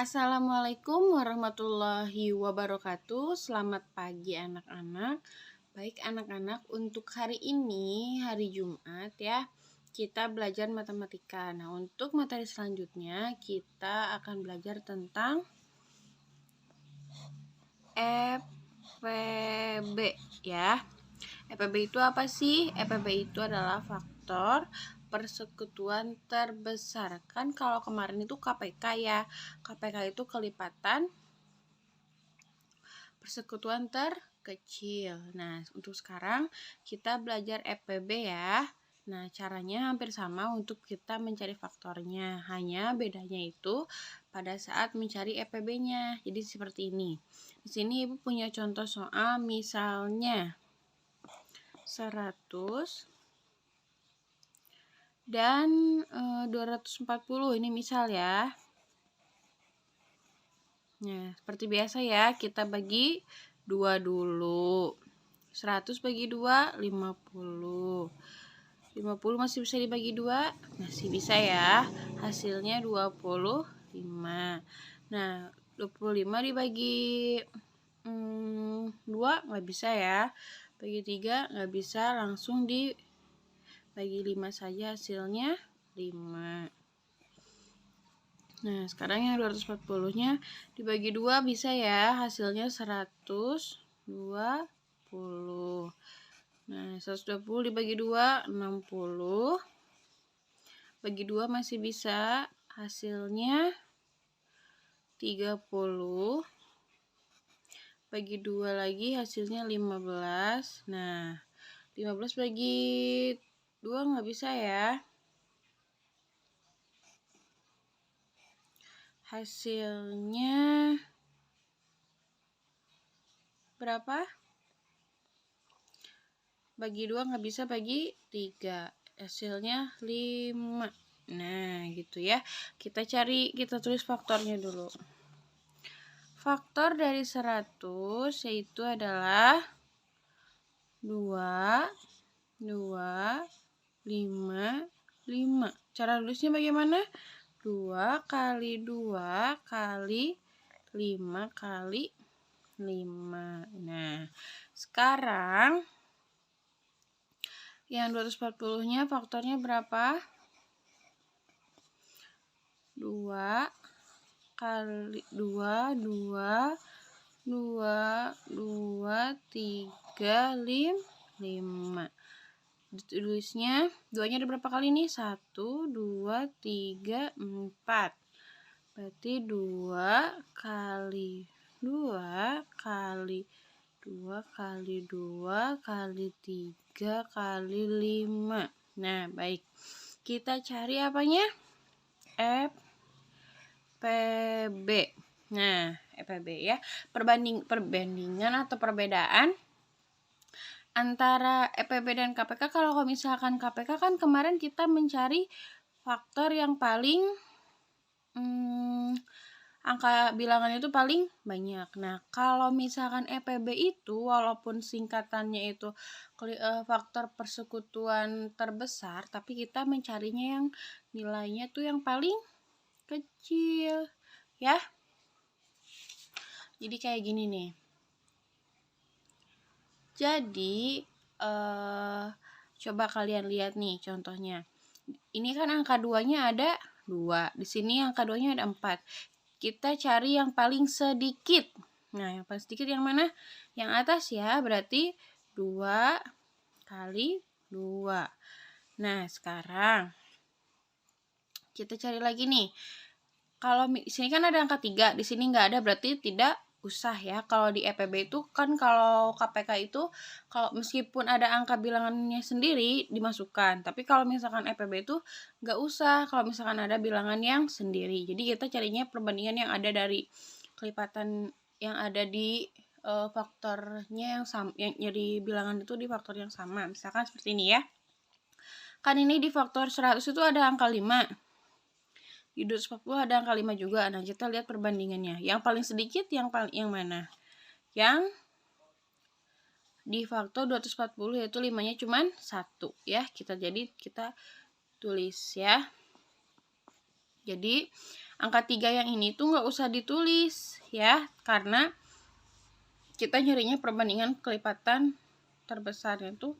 Assalamualaikum warahmatullahi wabarakatuh. Selamat pagi anak-anak. Baik anak-anak, untuk hari ini hari Jumat ya, kita belajar matematika. Nah, untuk materi selanjutnya kita akan belajar tentang EPB ya. EPB itu apa sih? EPB itu adalah faktor persekutuan terbesar. Kan kalau kemarin itu KPK ya. KPK itu kelipatan persekutuan terkecil. Nah, untuk sekarang kita belajar EPB ya. Nah, caranya hampir sama untuk kita mencari faktornya. Hanya bedanya itu pada saat mencari EPB-nya. Jadi seperti ini. Di sini Ibu punya contoh soal misalnya 100 dan 240. Ini misal ya. Nah, seperti biasa ya, kita bagi 2 dulu. 100 bagi 2, 50. 50 masih bisa dibagi 2? Masih bisa ya. Hasilnya 25. Nah, 25 dibagi 2 nggak bisa ya. Bagi 3 nggak bisa, langsung dibagi 5 saja, hasilnya 5. Nah, sekarang yang 240-nya dibagi 2 bisa ya, hasilnya 120. Nah, 120 dibagi 2, 60. Bagi 2 masih bisa, hasilnya 30. Bagi 2 lagi, hasilnya 15. Nah, 15 bagi 2 nggak bisa ya. Hasilnya berapa? Bagi 2 nggak bisa, bagi 3. Hasilnya 5. Nah, gitu ya. Kita tulis faktornya dulu. Faktor dari 100 yaitu adalah 2, 2, 5, 5. Cara tulisnya bagaimana? 2 kali 2 kali 5 kali 5. Nah, sekarang yang 240-nya faktornya berapa? 2 kali 2, 2, 2, 2, 3, 5. Tulisnya 2-nya ada berapa kali nih? 1, 2, 3, 4. Berarti 2 kali 2 kali 2 kali 2 kali 3 kali 5. Nah, baik. Kita cari apanya? EPB. Nah, EPB ya. Perbandingan atau perbedaan antara EPB dan KPK. Kalau misalkan KPK kan kemarin kita mencari faktor yang paling angka bilangannya itu paling banyak. Nah, kalau misalkan EPB itu walaupun singkatannya itu faktor persekutuan terbesar, tapi kita mencarinya yang nilainya tuh yang paling kecil ya. Jadi kayak gini nih. Jadi coba kalian lihat nih contohnya. Ini kan angka 2-nya ada 2. Di sini angka 2-nya ada 4. Kita cari yang paling sedikit. Nah, yang paling sedikit yang mana? Yang atas ya, berarti 2 kali 2. Nah, sekarang kita cari lagi nih. Kalau di sini kan ada angka 3, di sini nggak ada, berarti tidak usah ya. Kalau di EPB itu kan, kalau KPK itu kalau meskipun ada angka bilangannya sendiri dimasukkan, tapi kalau misalkan EPB itu nggak usah kalau misalkan ada bilangan yang sendiri. Jadi kita carinya perbandingan yang ada dari kelipatan yang ada di faktornya yang sama, yang jadi bilangan itu di faktor yang sama. Misalkan seperti ini ya. Kan ini di faktor 100 itu ada angka 5. Di 240 ada angka 5 juga. Nah, kita lihat perbandingannya. Yang paling sedikit yang mana? Yang di faktor 240 yaitu 5-nya cuman 1 ya. Kita tulis ya. Jadi angka 3 yang ini tuh nggak usah ditulis ya, karena kita nyarinya perbandingan kelipatan terbesarnya tuh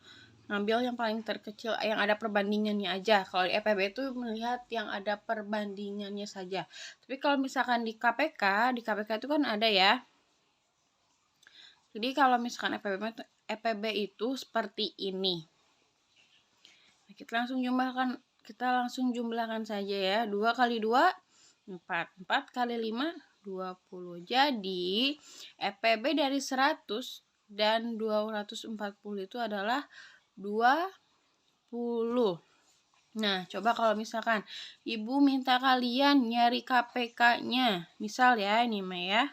ngambil yang paling terkecil yang ada perbandingannya aja. Kalau di EPB itu melihat yang ada perbandingannya saja. Tapi kalau misalkan di KPK itu kan ada ya. Jadi kalau misalkan EPB itu seperti ini. Nah, kita langsung jumlahkan saja ya. 2 kali 2 4. 4 kali 5 20. Jadi EPB dari 100 dan 240 itu adalah 20. Nah, coba kalau misalkan Ibu minta kalian nyari KPK-nya. Misal ya, ini mah ya.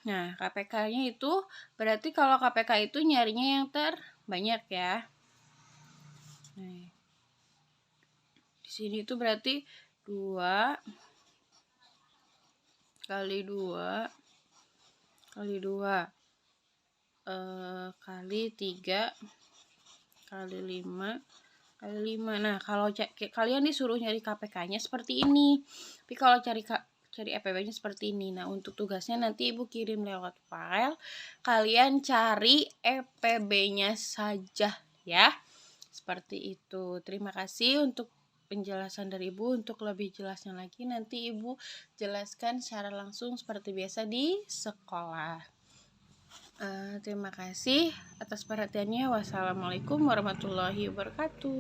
Nah, KPK-nya itu berarti kalau KPK itu nyarinya yang terbanyak ya. Nah, di sini itu berarti 2 kali 2 kali 2 kali 3 kali 5 kali 5. Nah, kalau kalian disuruh nyari KPK-nya seperti ini. Tapi kalau cari EPB-nya seperti ini. Nah, untuk tugasnya nanti Ibu kirim lewat file. Kalian cari EPB-nya saja ya. Seperti itu. Terima kasih untuk penjelasan dari Ibu. Untuk lebih jelasnya lagi nanti Ibu jelaskan secara langsung seperti biasa di sekolah. Terima kasih atas perhatiannya. Wassalamualaikum warahmatullahi wabarakatuh.